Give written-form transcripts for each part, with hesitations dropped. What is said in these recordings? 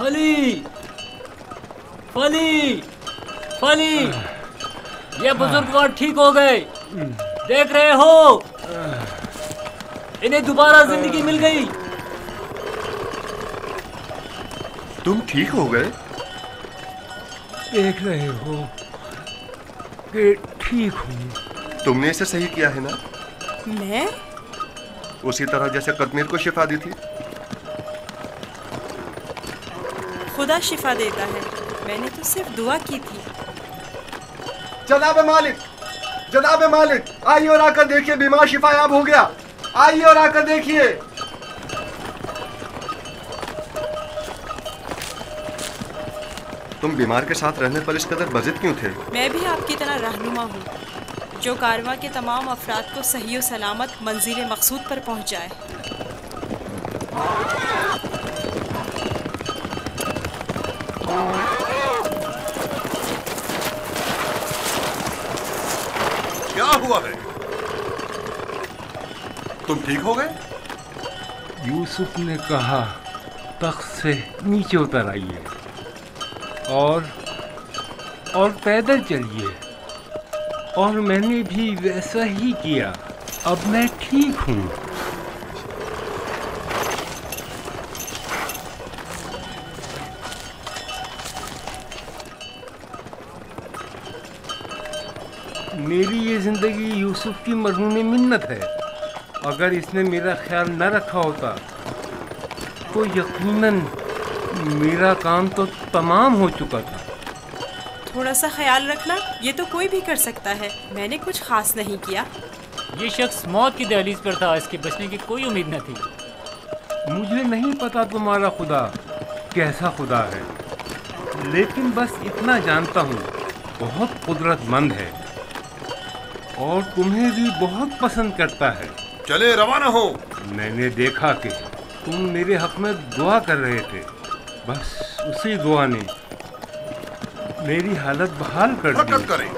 फली फली फली, ये बुजुर्ग ठीक हो गए, देख रहे हो, इन्हें दोबारा जिंदगी मिल गई। तुम ठीक हो गए? देख रहे हो कि ठीक हूँ। तुमने इसे सही किया है ना? मैं? उसी तरह जैसे कदमीर को शिफा दी थी। खुदा शिफा देता है, मैंने तो सिर्फ दुआ की थी। जनाब मालिक, जनाब मालिक, आइए और आकर देखिए, बीमार शिफायाब हो गया। आइए और आकर देखिए। तुम बीमार के साथ रहने पर इस कदर बजिद क्यों थे? मैं भी आपकी तरह रहनुमा हूँ, जो कारवां के तमाम अफराद को सही और सलामत मंजिल मकसूद पर पहुँचाए। क्या हुआ है? तुम ठीक हो गए? यूसुफ ने कहा तख्त से नीचे उतर आइए और पैदल चलिए, और मैंने भी वैसा ही किया। अब मैं ठीक हूँ। मेरी ये जिंदगी यूसुफ की मरहूम मिन्नत है। अगर इसने मेरा ख्याल न रखा होता तो यकीनन मेरा काम तो तमाम हो चुका था। थोड़ा सा ख्याल रखना, ये तो कोई भी कर सकता है। मैंने कुछ खास नहीं किया। ये शख्स मौत की दहलीज पर था, इसके बचने की कोई उम्मीद न थी। मुझे नहीं पता तुम्हारा खुदा कैसा खुदा है, लेकिन बस इतना जानता हूँ, बहुत कुदरतमंद है और तुम्हें भी बहुत पसंद करता है। चले रवाना हो। मैंने देखा कि तुम मेरे हक में दुआ कर रहे थे, बस उसी दुआ ने मेरी हालत बहाल कर दी। हरकत करें।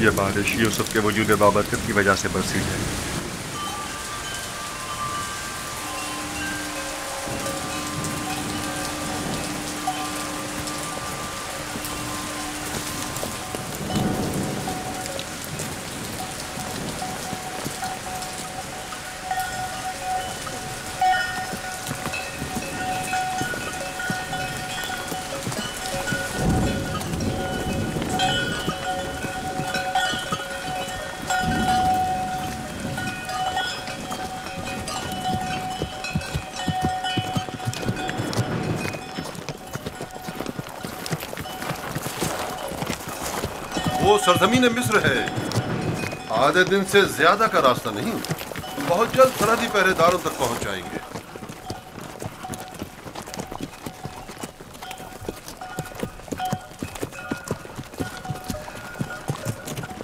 ये बारिश यूसुफ के वजूद बाबरकत की वजह से बरसी है। वो सरजमीन मिस्र है, आधे दिन से ज्यादा का रास्ता नहीं। बहुत जल्द सरहदी पहरेदारों तक पहुंच जाएंगे।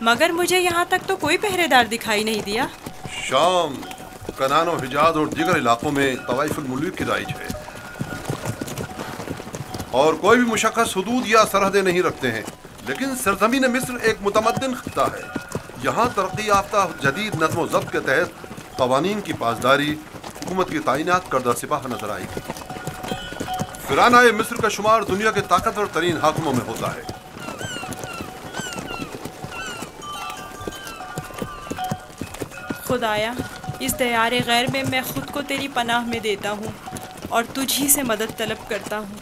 मगर मुझे यहाँ तक तो कोई पहरेदार दिखाई नहीं दिया। शाम, कनान और हिजाज और दीगर इलाकों में तवाइफुल मुल्क की राइज है, और कोई भी मुशक्कस हुदूद या सरहदें नहीं रखते हैं। लेकिन सरजमीन मिस्र एक मुतमद्दिन खिता है। यहाँ तरक्की याफ्ता जदीद नज़्म व ज़ब्त के तहत क़वानीन की पासदारी, हुकूमत की तैनात करदा सिपाह नजर आएगी। फिराना मिस्र का शुमार दुनिया के ताकतवर तरीन हाकिमों में होता है। खुदाया, इस दयारे गैर में मैं खुद को तेरी पनाह में देता हूँ और तुझी से मदद तलब करता हूँ।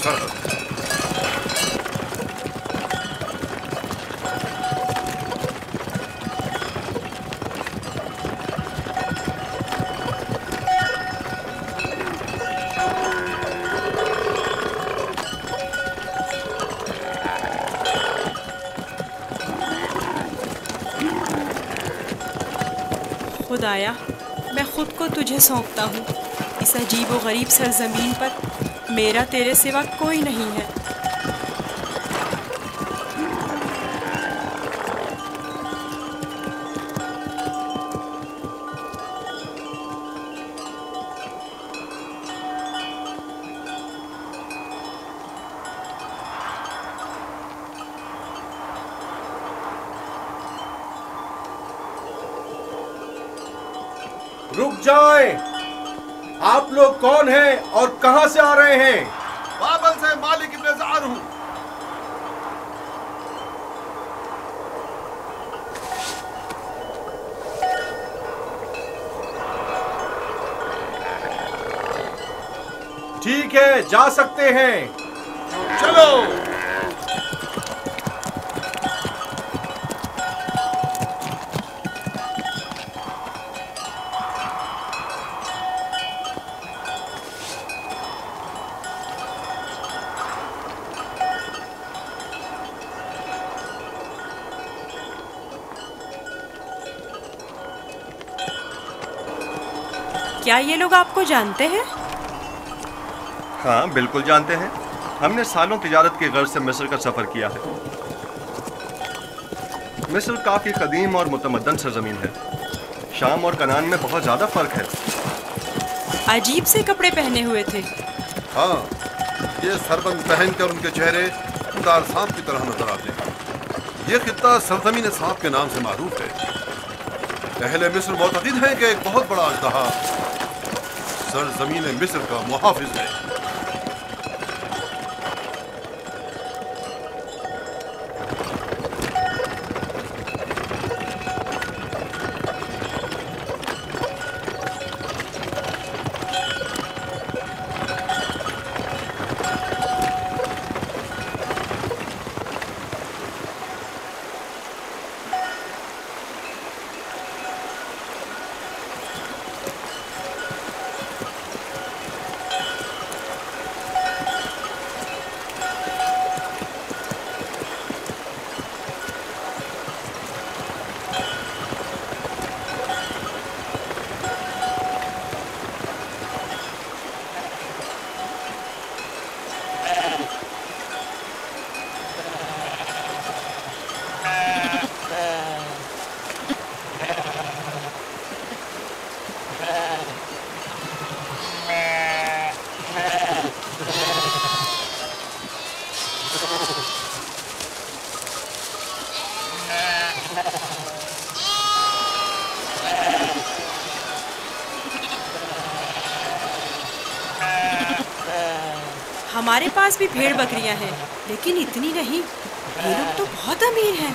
सरहद। खुदाया, मैं खुद को तुझे सौंपता हूँ। इस अजीब व गरीब सरजमीन पर मेरा तेरे सिवा कोई नहीं है। रुक जाएं! आप लोग कौन हैं और कहां से आ रहे हैं? बाबल से मालिक इब्न ज़ार हूं। ठीक है, जा सकते हैं। चलो। क्या ये लोग आपको जानते हैं? हाँ, बिल्कुल जानते हैं। हमने सालों तिजारत की गर्ज से मिस्र का सफ़र किया है। मिस्र काफ़ी कदीम और मुतमद्दन सरजमीन है। शाम और कनान में बहुत ज़्यादा फ़र्क है। अजीब से कपड़े पहने हुए थे। हाँ, ये सरबंद पहनकर उनके चेहरे खुदार सांप की तरह नजर आते हैं। ये खित्ता सरजमीन सांप के नाम से मारूफ है। अहले मिस्र मोतक़िद हैं कि एक बहुत बड़ा अजदहा सरजमीन मिस्र का मुहाफिज है। हमारे पास भी भेड़ बकरियां हैं, लेकिन इतनी नहीं। ये लोग तो बहुत अमीर हैं।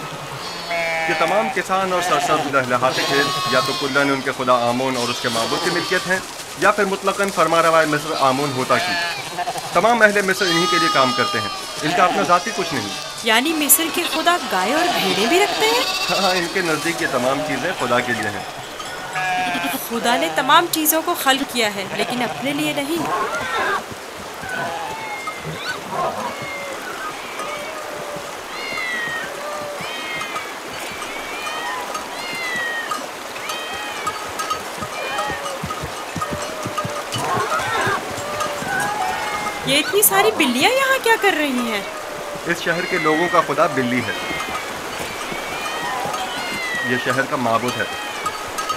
ये तमाम किसान और सरसब्ज़ लहलहाते खेत या तो कुल्लन उनके खुदा आमून और उसके माबूद की मिल्कियत हैं, या फिर मुतलकन फरमारवाए मिस्र आमून होता की। तमाम अहले मिस्र इन्हीं के लिए काम करते हैं। इनका अपना ज़ाती कुछ नहीं। यानी मिस्र के खुदा गाय और भेड़ें भी रखते हैं? हाँ, इनके नज़दीक ये तमाम चीज़ें खुदा के लिए हैं। खुदा ने तमाम चीज़ों को खल्क किया है, लेकिन अपने लिए नहीं। ये इतनी सारी बिल्लियां यहाँ क्या कर रही हैं? इस शहर के लोगों का खुदा बिल्ली है। ये शहर का माबूद है,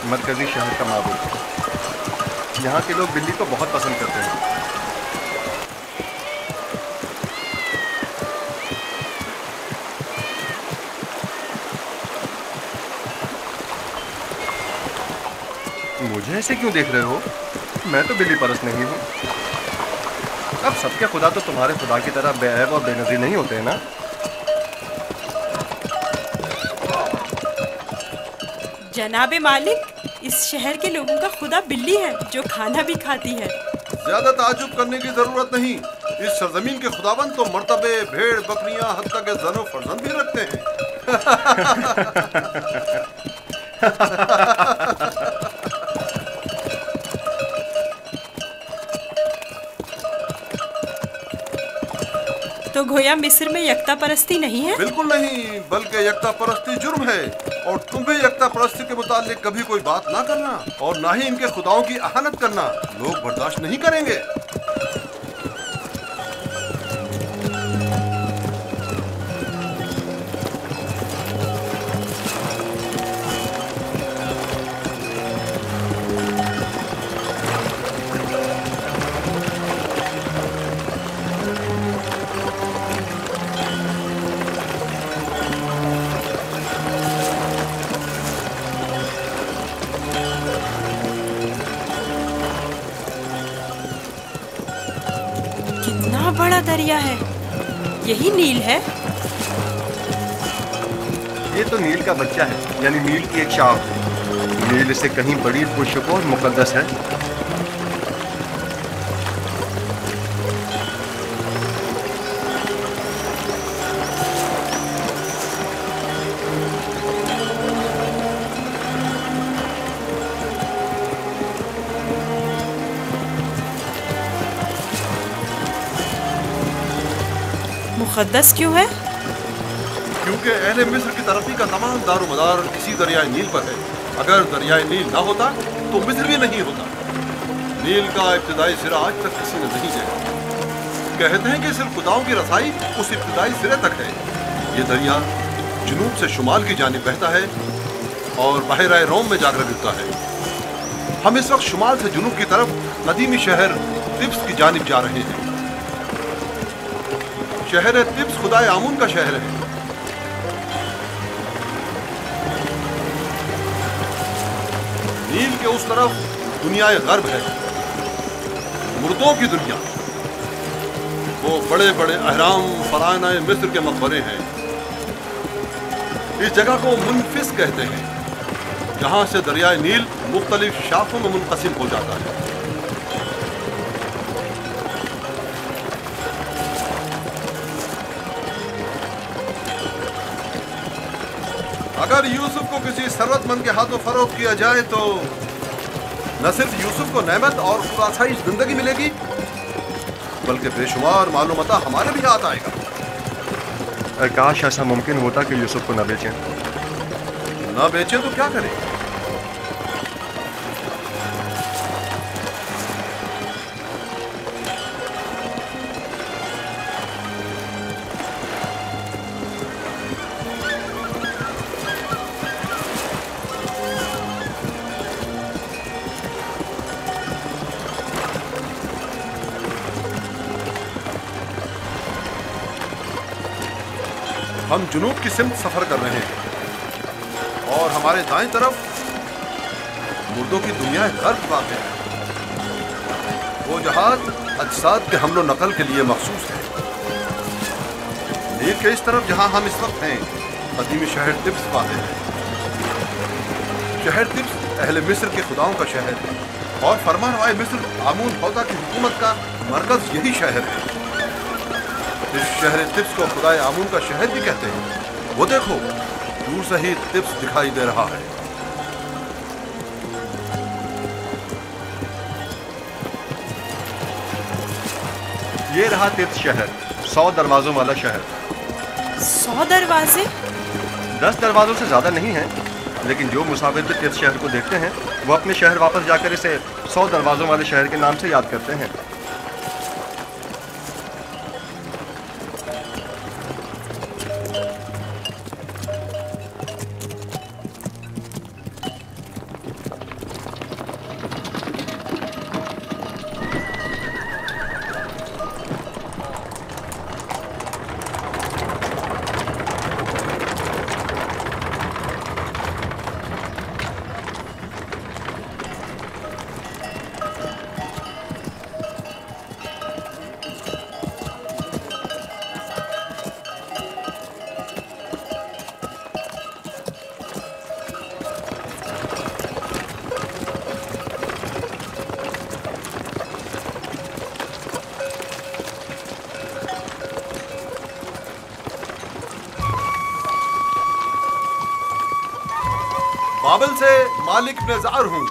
मरकजी शहर का माबूद। यहाँ के लोग बिल्ली को बहुत पसंद करते हैं। मुझे ऐसे क्यों देख रहे हो? मैं तो बिल्ली परस्त नहीं हूँ। अब सबके खुदा तो तुम्हारे खुदा की तरह बेऐब और बेनज़ीर नहीं होते हैं ना? जनाबे मालिक, इस शहर के लोगों का खुदा बिल्ली है जो खाना भी खाती है। ज्यादा ताज्जुब करने की जरूरत नहीं। इस सरजमीन के खुदाबंद तो मर्तबे, भेड़, बकरियां, हत्ता के जनो फर्जंद भी रखते हैं। तो गोया मिस्र में यकता परस्ती नहीं है? बिल्कुल नहीं, बल्कि यकता परस्ती जुर्म है। और तुम भी यकता परस्ती के मुतालिक कभी कोई बात ना करना और ना ही इनके खुदाओं की अहानत करना। लोग बर्दाश्त नहीं करेंगे। कितना बड़ा दरिया है। यही नील है? ये तो नील का बच्चा है, यानी नील की एक शाख। नील से कहीं बड़ी पुरशुको और मुकद्दस है। मुकद्दस क्यों है? क्योंकि अहले मिस्र की तरक्की का तमाम दारोमदार इसी दरियाए नील पर है। अगर दरियाए नील ना होता तो मिस्र भी नहीं होता। नील का इब्तिदाई सिरा आज तक किसी ने नहीं देखा। कहते हैं कि सिर्फ खुदाओं की रसाई उस इब्तिदाई सिरे तक है। ये दरिया जुनूब से शुमाल की जानिब बहता है और बहराए रोम में जाकर गिरता है। हम इस वक्त शुमाल से जुनूब की तरफ कदीमी शहर तिब्स की जानिब जा रहे हैं। शहर तिब्स खुदाए आमून का शहर है। नील के उस तरफ दुनियाए गर्ब है, मुर्दों की दुनिया। वो बड़े बड़े अहराम फरानाए मिस्र के मकबरे हैं। इस जगह को मुनफिस कहते हैं, जहां से दरियाए नील मुख्तलिफ शाखों में मुनक़सिम हो जाता है। अगर यूसुफ को किसी सरवतमंद के हाथों फरोख्त किया जाए तो न सिर्फ यूसुफ को नेमत और खुदासाइश जिंदगी मिलेगी, बल्कि बेशुमार मालूमता हमारे भी हाथ आएगा। काश ऐसा मुमकिन होता कि यूसुफ को न बेचें। ना बेचें तो क्या करें? हम जुनूब की सिमत सफर कर रहे हैं और हमारे दाएं तरफ मुर्दों की दुनिया गर्क वाक़ है। वो जहाज अजसाद के हमलो नकल के लिए मखसूस है। नील के इस तरफ जहां हम इस वक्त हैं, कदीमी शहर तिब्स वाक़ है। शहर तिब्स अहले मिस्र के खुदाओं का शहर है और फरमानवाए मिस्र आमून हौदा की हुकूमत का मरकज यही शहर है। इस शहर तिब्स को खुदाए आमून का शहर भी कहते हैं। वो देखो, दूर से ही तिब्स दिखाई दे रहा है। ये रहा तिब्स शहर, 100 दरवाजों वाला शहर। 100 दरवाजे? 10 दरवाजों से ज्यादा नहीं है, लेकिन जो मुसाफिर भी तिब्स शहर को देखते हैं वो अपने शहर वापस जाकर इसे 100 दरवाजों वाले शहर के नाम से याद करते हैं। बाबल से मालिक इब्न ज़अर हूँ।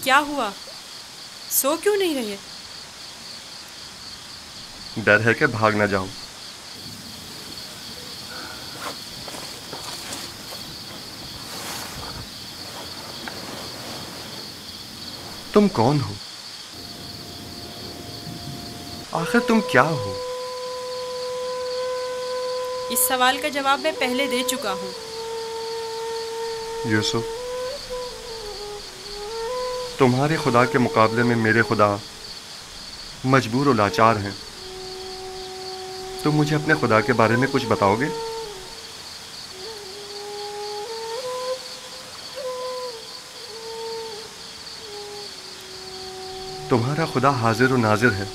क्या हुआ? सो क्यों नहीं रहे? डर है कि भाग ना जाऊं। तुम कौन हो? आखिर तुम क्या हो? इस सवाल का जवाब मैं पहले दे चुका हूँ। यूसुफ, तुम्हारे खुदा के मुकाबले में मेरे खुदा मजबूर और लाचार हैं। तुम मुझे अपने खुदा के बारे में कुछ बताओगे? तुम्हारा खुदा हाजिर और नाजिर है,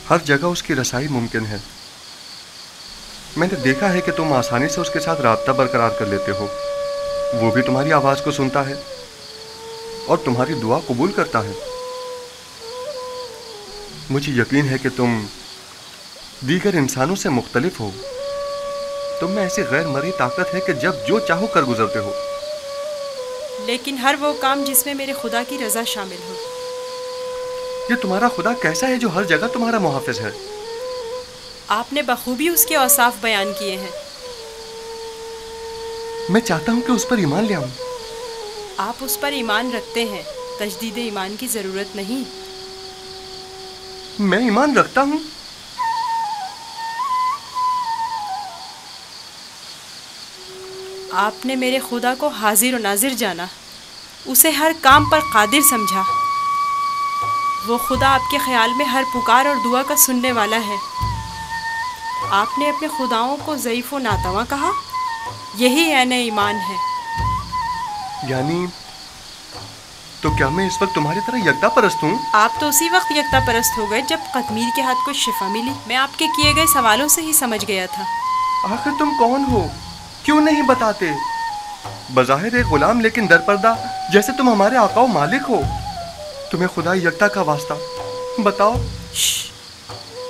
हर जगह उसकी रसाई मुमकिन है। मैंने देखा है कि तुम आसानी से उसके साथ राब्ता बरकरार कर लेते हो। वो भी तुम्हारी आवाज को सुनता है और तुम्हारी दुआ कबूल करता है। मुझे यकीन है कि तुम दीगर इंसानों से मुख्तलिफ हो। तुम में ऐसी गैर मरी ताकत है कि जब जो चाहो कर गुजरते हो। लेकिन हर वो काम जिसमें मेरे खुदा की रजा शामिल हो। ये तुम्हारा खुदा कैसा है जो हर जगह तुम्हारा मुहाफिज है? आपने बखूबी उसके औसाफ बयान किए हैं। मैं चाहता हूं कि उस पर ईमान ले आऊं। आप उस पर ईमान रखते हैं, तजदीद ईमान की जरूरत नहीं। मैं ईमान रखता हूं। आपने मेरे खुदा को हाजिर और नाजिर जाना, उसे हर काम पर कादिर समझा। वो खुदा आपके ख्याल में हर पुकार और दुआ का सुनने वाला है। आपने अपने खुदाओं को ज़ईफ़ व नातवा कहा, यही ऐन ईमान है। यानी तो क्या मैं इस वक्त तुम्हारी तरह यकता परस्त हूँ? आप तो उसी वक्त यकता परस्त हो गए जब कतमीर के हाथ को शिफा मिली। मैं आपके किए गए सवालों से ही समझ गया था। आखिर तुम कौन हो? क्यों नहीं बताते? बज़ाहिर एक गुलाम, लेकिन दरपर्दा जैसे तुम हमारे आका व मालिक हो। तुम्हें खुदा यकता का वास्ता बताओ।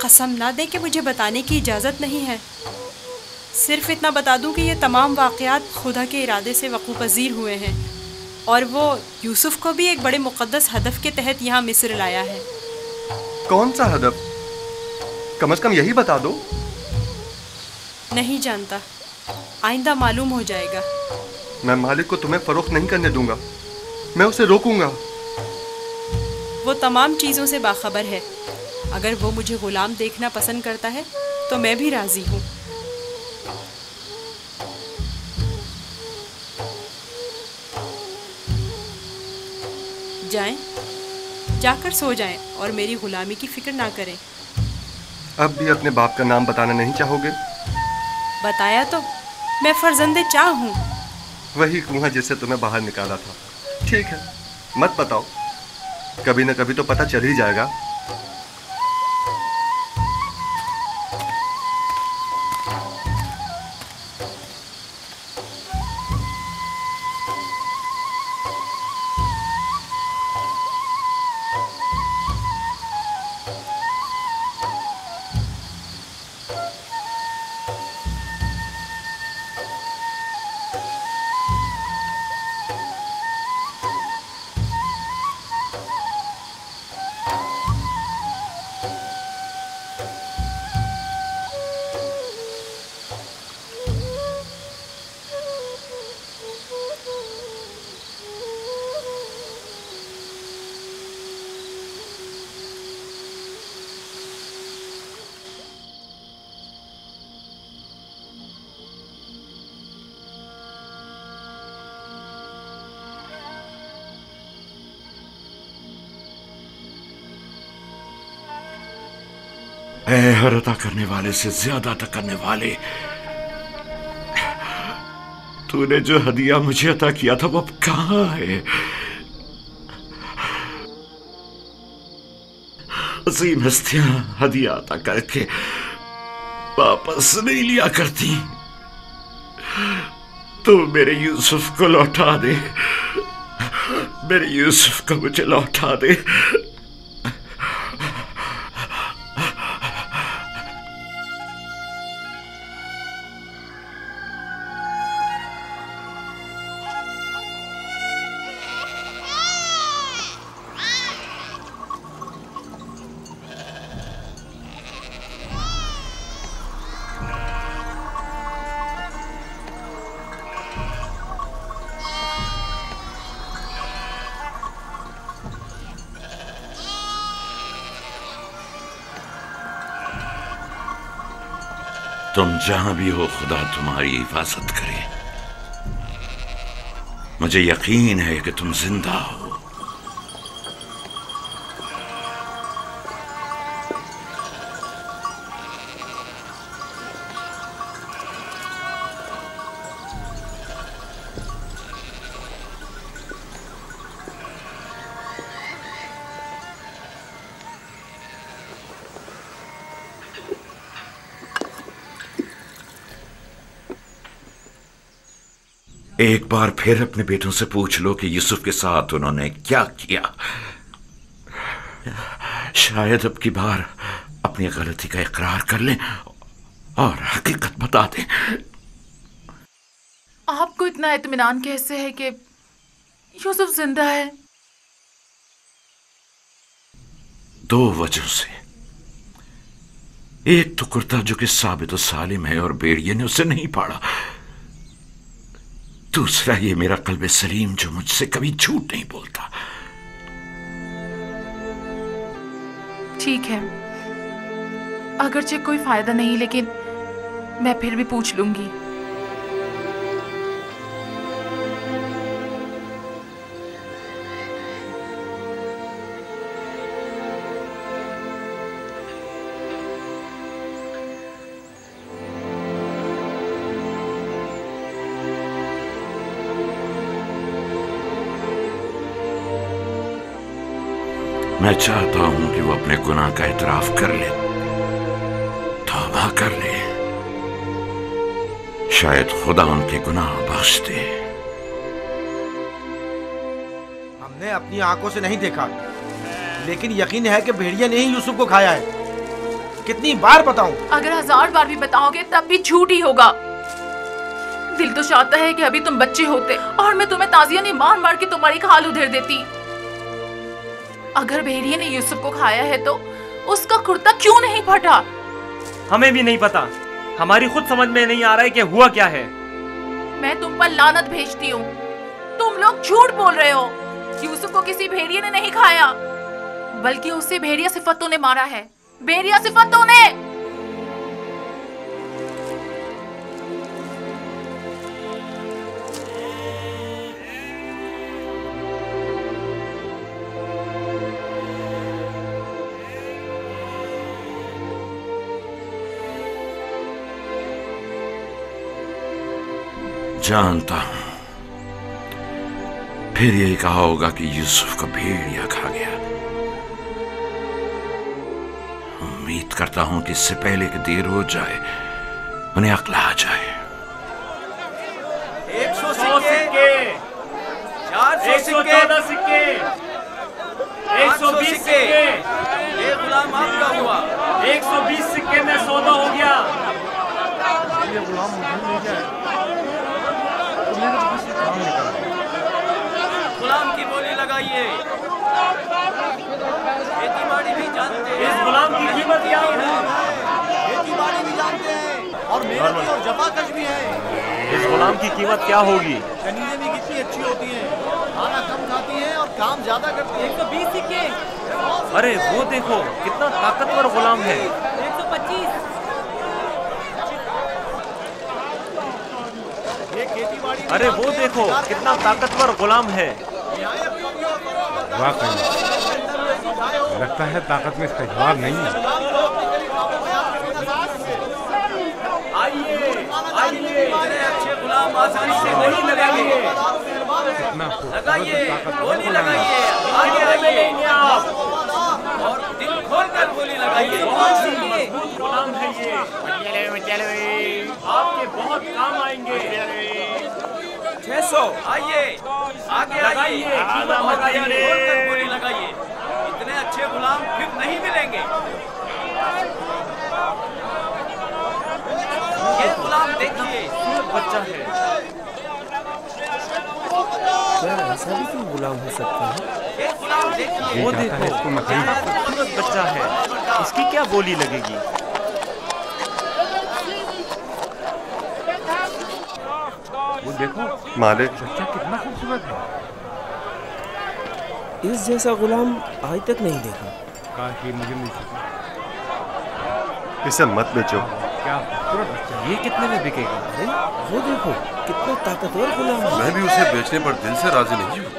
कसम ना दे कि मुझे बताने की इजाज़त नहीं है। सिर्फ इतना बता दूं कि ये तमाम वाक़यात खुदा के इरादे से वक़ू पज़ीर हुए हैं और वो यूसुफ को भी एक बड़े मुक़द्दस हदफ के तहत यहाँ मिस्र लाया है। कौन सा हदफ? कम से कम यही बता दो। नहीं जानता, आइंदा मालूम हो जाएगा। मैं मालिक को तुम्हें फरोख्त नहीं करने दूंगा, मैं उसे रोकूंगा। वो तमाम चीज़ों से बाखबर है। अगर वो मुझे गुलाम देखना पसंद करता है तो मैं भी राज़ी हूँ। जाएं, जाकर सो जाएं और मेरी गुलामी की फिक्र ना करें। अब भी अपने बाप का नाम बताना नहीं चाहोगे? बताया तो, मैं फर्जंदे चाह हूँ। वही कुआं जिससे तुम्हें बाहर निकाला था। ठीक है, मत बताओ, कभी न कभी तो पता चल ही जाएगा। ऐ हर अता करने वाले से ज्यादा अता करने वाले, तूने जो हदिया मुझे अता किया था वो अब कहां है? अजीम हस्तियां हदिया अता करके वापस नहीं लिया करती। तो मेरे यूसुफ को लौटा दे, मेरे यूसुफ को मुझे लौटा दे। तुम जहां भी हो, खुदा तुम्हारी हिफाजत करे। मुझे यकीन है कि तुम जिंदा हो। एक बार फिर अपने बेटों से पूछ लो कि यूसुफ के साथ उन्होंने क्या किया। शायद अब की बार अपनी गलती का इकरार कर लें और हकीकत बता दें। आपको इतना इत्मीनान कैसे है कि यूसुफ जिंदा है? 2 वजहों से। एक तो कुर्ता जो कि साबित सालिम है और भेड़िए ने उसे नहीं फाड़ा। दूसरा ये मेरा कल्बे सलीम जो मुझसे कभी झूठ नहीं बोलता। ठीक है, अगरचे कोई फायदा नहीं, लेकिन मैं फिर भी पूछ लूंगी। मैं चाहता हूं कि वो अपने गुनाह का इतराफ कर ले, तौबा कर ले। शायद खुदा उनके गुनाह बख्श दे। हमने अपनी आंखों से नहीं देखा, लेकिन यकीन है कि भेड़िया ने ही यूसुफ को खाया है। कितनी बार बताऊं? अगर 1000 बार भी बताओगे तब भी झूठ ही होगा। दिल तो चाहता है कि अभी तुम बच्चे होते और मैं तुम्हें ताजिया नहीं मार मार के तुम्हारी खाल उधेड़ देती। अगर भेड़िए ने यूसुफ को खाया है तो उसका कुर्ता क्यों नहीं फटा? हमें भी नहीं पता, हमारी खुद समझ में नहीं आ रहा है कि हुआ क्या है। मैं तुम पर लानत भेजती हूँ, तुम लोग झूठ बोल रहे हो। यूसुफ को किसी भेड़िए ने नहीं खाया, बल्कि उसे भेड़िया सिफतों ने मारा है। भेड़िया सिफतों ने। जानता हूं फिर यही कहा होगा कि यूसुफ को भेड़िया खा गया। उम्मीद करता हूं कि इससे पहले कि देर हो जाए उन्हें अक्ल आ जाए। 100 सिक्के, 400 सिक्के, 114 सिक्के, 120 सिक्के। ये गुलाम आपका हुआ। 120 सिक्के में सौदा हो गया। ये गुलाम मुझे ले जाए तो मेरे पास से काम निकल गया। गुलाम की बोली लगाइए। खेती बाड़ी भी जानते हैं। इस गुलाम की कीमत क्या है? खेती बाड़ी भी जानते हैं और मेहनती और जफाकश भी है। इस गुलाम की कीमत क्या होगी? कनीज़ें भी कितनी अच्छी होती हैं, खाना कम खाती हैं और काम ज्यादा करती हैं। 120 सिक्के। अरे वो देखो कितना ताकतवर गुलाम है। 125। अरे वो देखो कितना ताकतवर गुलाम है। वाकई लगता है ताकत में इसका जवाब नहीं है। आइए अच्छे गुलाम आसानी से गोली लगाइए। कितना लगाइए, गोली लगाइए, आगे लगाइए आप। और दिल खोलकर गोली लगाइए। बहुत ही मजबूत गुलाम है ये। आपके बहुत काम आएंगे। 600 आइए, आगे लगाइए, आइए, कीमत लगाइए। खोलकर गोली लगाइए। इतने अच्छे गुलाम फिर नहीं मिलेंगे। ये गुलाम देखिए, बच्चा है। क्या ऐसा भी कोई गुलाम हो सकता है? ये गुलाम देखिए। वो ये चाहता है देखो इसको मैं खरीद कितना खूबसूरत बच्चा है। इसकी क्या बोली लगेगी? वो देखो मालिक, बच्चा कितना खूबसूरत है। इस जैसा गुलाम आज तक नहीं देखा। काश ये मुझे मिल सके। इसे मत बेचो। क्या खूबसूरत बच्चा है। ये कितने में बिकेगा? अरे वो देखो कितना ताकतवर गुलाम है। मैं भी उसे बेचने पर दिल से राजी नहीं हूँ।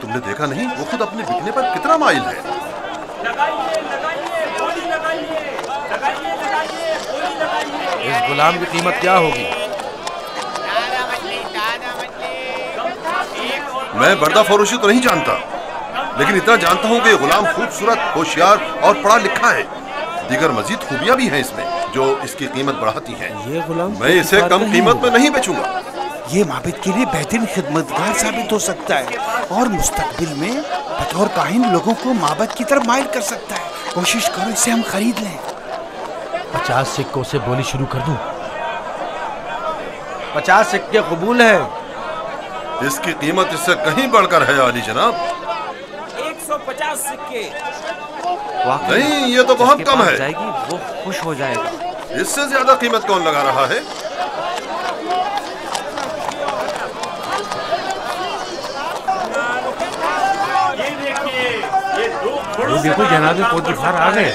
तुमने देखा नहीं वो खुद अपने बिकने पर कितना माइल है। लगाइए, लगाइए, गोली लगाइए। लगाइए, लगाइए, गोली लगाइए। इस गुलाम की कीमत क्या होगी? मैं बर्दा फरोशी तो नहीं जानता, लेकिन इतना जानता हूँ कि ये गुलाम खूबसूरत, होशियार और पढ़ा लिखा है। दीगर मजीद खूबियां भी हैं इसमें जो इसकी कीमत बढ़ाती हैं। ये गुलाम मैं इसे कम कीमत में नहीं बेचूंगा। ये माबिद के लिए बेहतरीन खिदमतगार साबित हो सकता है और मुस्तकबिल में बतौर काहिन लोगों को माबद की तरफ माइल कर सकता है। कोशिश करो इसे हम खरीद लें। 50 सिक्कों से बोली शुरू कर दूं? 50 सिक्के कबूल है। इसकी कीमत इससे कहीं बढ़कर है आली जनाब। 150 सिक्के। नहीं, ये तो बहुत कम है। जाएगी वो खुश हो जाएगा। इससे ज्यादा कीमत कौन लगा रहा है? ये देखो जनाब पोतीफार आ गए।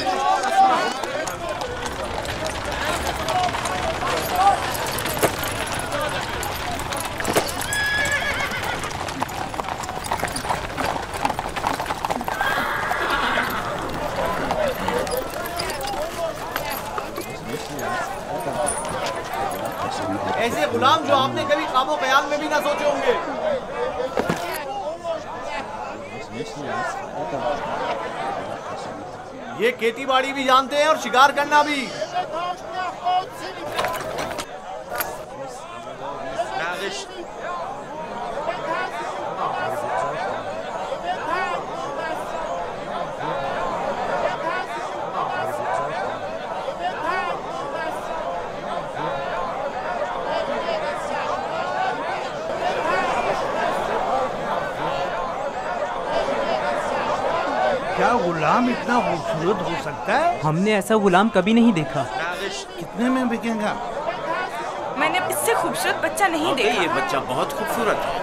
ऐसे गुलाम जो आपने कभी ख्वाबो ख्याल में भी ना सोचे होंगे। ये खेती बाड़ी भी जानते हैं और शिकार करना भी। क्या गुलाम इतना खूबसूरत हो सकता है? हमने ऐसा गुलाम कभी नहीं देखा। कितने में बिकेगा? मैंने इससे खूबसूरत बच्चा नहीं देखा। ये बच्चा बहुत खूबसूरत है।